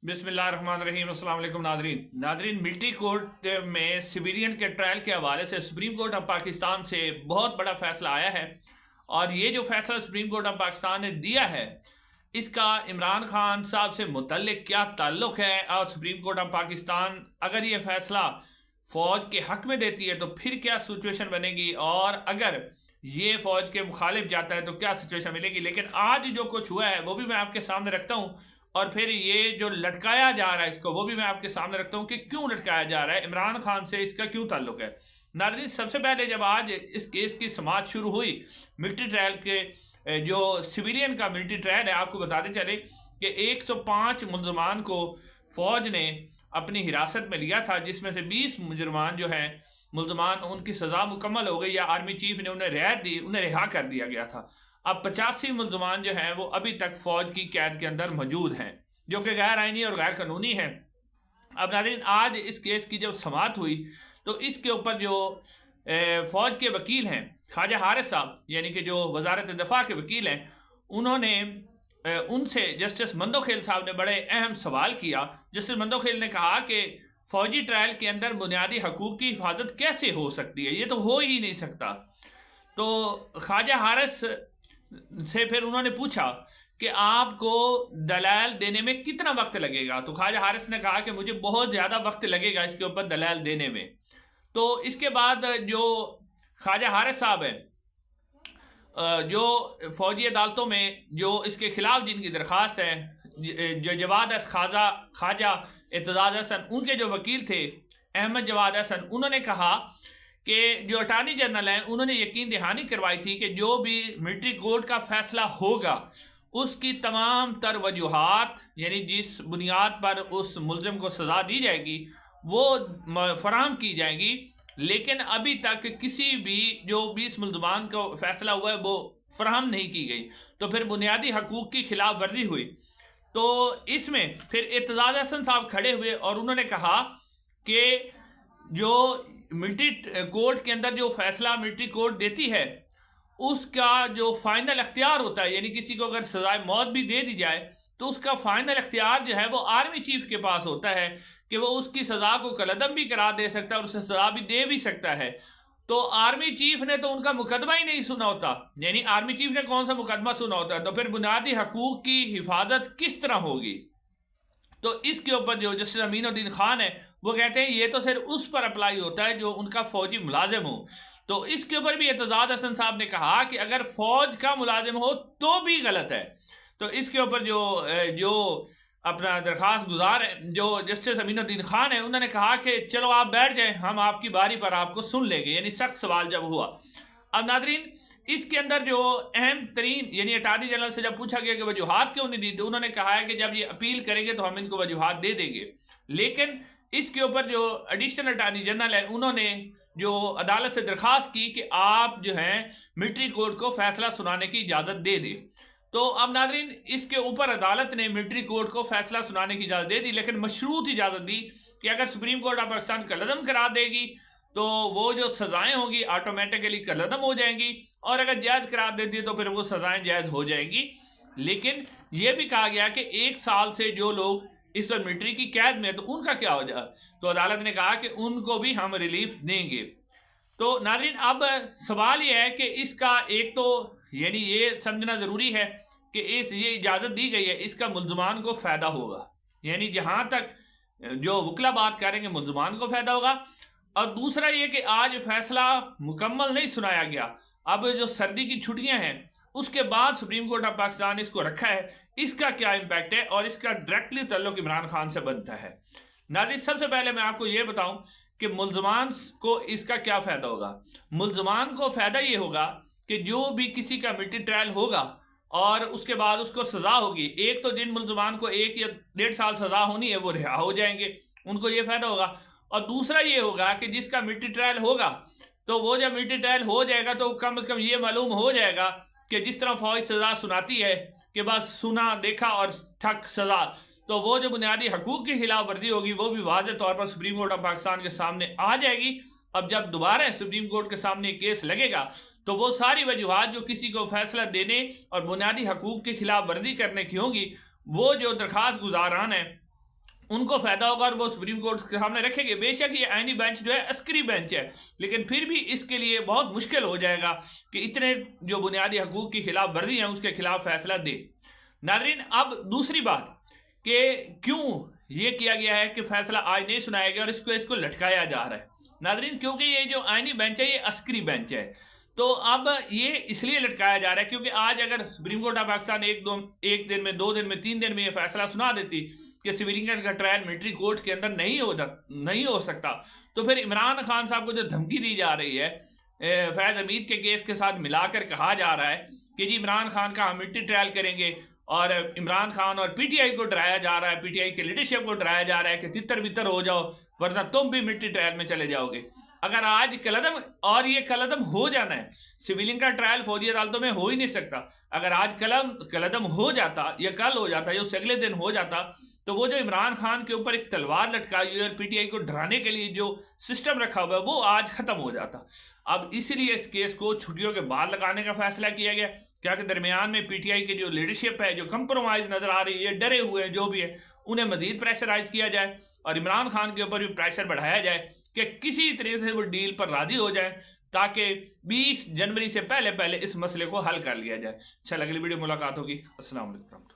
बिस्मिल्लाहिर्रहमानिर्रहीम। अस्सलाम वालेकुम नादरीन, मिलिट्री कोर्ट में सिविलियन के ट्रायल के हवाले से सुप्रीम कोर्ट ऑफ पाकिस्तान से बहुत बड़ा फैसला आया है। और ये जो फैसला सुप्रीम कोर्ट ऑफ पाकिस्तान ने दिया है, इसका इमरान खान साहब से मुतल्लिक क्या ताल्लुक़ है, और सुप्रीम कोर्ट ऑफ पाकिस्तान अगर ये फैसला फ़ौज के हक़ में देती है तो फिर क्या सिचुएशन बनेगी, और अगर ये फ़ौज के मुखालिफ जाता है तो क्या सिचुएशन मिलेगी। लेकिन आज जो कुछ हुआ है वो भी मैं आपके सामने रखता हूँ, और फिर ये जो लटकाया जा रहा है इसको वो भी मैं आपके सामने रखता हूँ कि क्यों लटकाया जा रहा है, इमरान खान से इसका क्यों ताल्लुक़ है। नाज़रीन, सबसे पहले जब आज इस केस की समाअत शुरू हुई, मिलिट्री ट्रायल के जो सिविलियन का मिलिट्री ट्रायल है, आपको बताते चले कि 105 मुलजमान को फ़ौज ने अपनी हिरासत में लिया था, जिसमें से 20 मुजरमान जो हैं मुलजमान उनकी सज़ा मुकम्मल हो गई या आर्मी चीफ ने उन्हें रियायत दी, उन्हें रिहा कर दिया गया था। अब 85 मुलजमान जो हैं वो अभी तक फ़ौज की कैद के अंदर मौजूद हैं, जो कि गैर आइनी और गैर कानूनी हैं। अब नाज़रीन, आज इस केस की जब समाअत हुई तो इसके ऊपर जो फ़ौज के वकील हैं ख्वाजा हारिस साहब, यानी कि जो वजारत दफ़ा के वकील हैं, उन्होंने उनसे जस्टिस मंदोखेल साहब ने बड़े अहम सवाल किया। जस्टिस मंदोखेल ने कहा कि फ़ौजी ट्रायल के अंदर बुनियादी हकूक़ की हिफाजत कैसे हो सकती है, ये तो हो ही नहीं सकता। तो ख्वाजा हारिस से फिर उन्होंने पूछा कि आपको दलाल देने में कितना वक्त लगेगा। तो ख्वाजा हारिस ने कहा कि मुझे बहुत ज़्यादा वक्त लगेगा इसके ऊपर दलाल देने में। तो इसके बाद जो ख्वाजा हारिस साहब हैं, जो फ़ौजी अदालतों में जो इसके ख़िलाफ़ जिनकी दरख्वास्त है, जो जवाद ख्वाजा एतजाज़ हसन, उनके जो वकील थे अहमद जवाद हसन, उन्होंने कहा कि जो अटार्नी जनरल हैं उन्होंने यकीन दहानी करवाई थी कि जो भी मिलिट्री कोर्ट का फ़ैसला होगा उसकी तमाम तर वजूहात, यानी जिस बुनियाद पर उस मुलज़िम को सज़ा दी जाएगी वो फराहम की जाएगी। लेकिन अभी तक किसी भी जो 20 मुलज़मान को फ़ैसला हुआ है वो फराहम नहीं की गई, तो फिर बुनियादी हकूक़ की खिलाफ वर्जी हुई। तो इसमें फिर एतजाज़ हसन साहब खड़े हुए और उन्होंने कहा कि जो मिलिट्री कोर्ट के अंदर जो फैसला मिलिट्री कोर्ट देती है उसका जो फाइनल अख्तियार होता है, यानी किसी को अगर सज़ाए मौत भी दे दी जाए तो उसका फाइनल अख्तियार जो है वो आर्मी चीफ के पास होता है कि वो उसकी सज़ा को कलअदम भी करार दे सकता है और उसे सज़ा भी दे भी सकता है। तो आर्मी चीफ ने तो उनका मुकदमा ही नहीं सुना होता, यानी आर्मी चीफ ने कौन सा मुकदमा सुना होता है, तो फिर बुनियादी हकूक़ की हिफाजत किस तरह होगी। तो इसके ऊपर जो जस्टिस अमीनुद्दीन खान है वो कहते हैं ये तो सिर्फ उस पर अप्लाई होता है जो उनका फ़ौजी मुलाजिम हो। तो इसके ऊपर भी एतजाज़ हसन साहब ने कहा कि अगर फ़ौज का मुलाजिम हो तो भी गलत है। तो इसके ऊपर जो अपना दरख्वास्त गुजार है जो जस्टिस अमीनुद्दीन खान है, उन्होंने कहा कि चलो आप बैठ जाएं, हम आपकी बारी पर आपको सुन लेंगे, यानी सख्त सवाल जब हुआ। अब नादरीन, इसके अंदर जो अहम तरीन, यानी अटार्नी जनरल से जब पूछा गया कि वजूहात क्यों नहीं दी, तो उन्होंने कहा है कि जब ये अपील करेंगे तो हम इनको वजूहात दे देंगे। लेकिन इसके ऊपर जो एडिशनल अटार्नी जनरल है उन्होंने जो अदालत से दरख्वास्त की कि आप जो हैं मिलिट्री कोर्ट को फैसला सुनाने की इजाज़त दे दें। तो अब नाज़रीन, इसके ऊपर अदालत ने मिलिट्री कोर्ट को फैसला सुनाने की इजाज़त दे दी, लेकिन मशरूत इजाज़त दी कि अगर सुप्रीम कोर्ट ऑफ पाकिस्तान कलअदम करा देगी तो वो जो सज़ाएँ होंगी ऑटोमेटिकली कलअदम हो जाएंगी, और अगर जायज़ करार देती है तो फिर वो सज़ाएँ जायज़ हो जाएंगी। लेकिन ये भी कहा गया कि 1 साल से जो लोग इस वक्त मिलिट्री की कैद में तो उनका क्या हो जाए, तो अदालत ने कहा कि उनको भी हम रिलीफ देंगे। तो नाज़रीन, अब सवाल ये है कि इसका एक तो यानी ये समझना ज़रूरी है कि ये इजाज़त दी गई है, इसका मुलज़मान को फ़ायदा होगा, यानी जहाँ तक जो वकला बात करेंगे मुलज़मान को फ़ायदा होगा। और दूसरा ये कि आज फैसला मुकम्मल नहीं सुनाया गया, अब जो सर्दी की छुट्टियां हैं उसके बाद सुप्रीम कोर्ट ऑफ पाकिस्तान ने इसको रखा है, इसका क्या इम्पैक्ट है और इसका डायरेक्टली ताल्लुक इमरान खान से बनता है। नाज़रीन, सबसे पहले मैं आपको ये बताऊं कि मुलज़मान को इसका क्या फ़ायदा होगा। मुलज़मान को फ़ायदा ये होगा कि जो भी किसी का मिलिट्री ट्रायल होगा और उसके बाद उसको सज़ा होगी, एक तो जिन मुलज़मान को 1 या 1.5 साल सज़ा होनी है वो रिहा हो जाएंगे, उनको ये फ़ायदा होगा। और दूसरा ये होगा कि जिसका मिलिट्री ट्रायल होगा तो वो जब मिलिट्री ट्रायल हो जाएगा तो कम से कम ये मालूम हो जाएगा कि जिस तरह फ़ौज सज़ा सुनाती है कि बस सुना देखा और ठक सज़ा, तो वो जो बुनियादी हकूक़ की खिलाफ वर्जी होगी वो भी वाज़ेह तौर पर सुप्रीम कोर्ट ऑफ पाकिस्तान के सामने आ जाएगी। अब जब दोबारा सुप्रीम कोर्ट के सामने केस लगेगा तो वो सारी वजूहात जो किसी को फैसला देने और बुनियादी हकूक़ के खिलाफ वर्जी करने की होंगी, वो जो दरख्वास्त गुजारान है ان کو فائدہ ہوگا اور وہ سپریم کورٹ کے سامنے رکھیں گے. بے شک یہ آئینی بینچ جو ہے عسکری بینچ ہے، لیکن پھر بھی اس کے لیے بہت مشکل ہو جائے گا کہ اتنے جو بنیادی حقوق کی خلاف ورزی ہیں اس کے خلاف فیصلہ دے. ناظرین، اب دوسری بات کہ کیوں یہ کیا گیا ہے کہ فیصلہ آج نہیں سنایا گیا اور اس کو لٹکایا جا رہا ہے. ناظرین، کیونکہ یہ جو آئینی بینچ ہے یہ عسکری بینچ ہے، تو اب یہ اس لیے لٹکایا جا رہا ہے کیونکہ آج اگر سپریم کورٹ آف پاکستان ایک دن میں، 2 دن میں، 3 دن میں یہ فیصلہ سنا دیتی کہ سویرین کا ٹرائل ملٹری کورٹ کے اندر نہیں ہو سکتا، تو پھر عمران خان صاحب کو جو دھمکی دی جا رہی ہے فیض حمید کے کیس کے ساتھ ملا کر کہا جا رہا ہے کہ جی عمران خان کا ہم ملٹری ٹرائل کریں گے، اور عمران خان اور پی ٹی آئی کو ڈرایا جا رہا ہے، پی ٹی آئی کے لیڈرشپ کو ڈرایا جا رہا ہے کہ تتر بتر ہو جاؤ ورنہ تم بھی ملٹری ٹرائل میں چلے جاؤ گے. اگر آج کلعدم، اور یہ کلعدم ہو جانا ہے، سویلنگ کا ٹرائل فوجی عدالتوں میں ہو ہی نہیں سکتا. اگر آج کلعدم ہو جاتا یا کل ہو جاتا یا اس اگلے دن ہو جاتا تو وہ جو عمران خان کے اوپر ایک تلوار لٹکائی ہوئی ہے اور پی ٹی آئی کو ڈرانے کے لیے جو سسٹم رکھا ہوا ہے وہ آج ختم ہو جاتا. اب اسی لیے اس کیس کو چھٹیوں کے بعد لگانے کا فیصلہ کیا گیا، کیا کہ درمیان میں پی ٹی آئی کی جو لیڈرشپ ہے جو کمپرومائز نظر آ رہی ہے، ڈرے ہوئے ہیں جو بھی ہے، انہیں مزید پریشرائز کیا جائے اور عمران خان کے اوپر بھی پریشر بڑھایا جائے کہ کسی طرح سے وہ ڈیل پر راضی ہو جائیں تاکہ 20 جنوری سے پہلے اس مسئلے کو حل کر لیا جائے. اچھا، اگلی ویڈیو ملاقات ہوگی. السلام علیکم.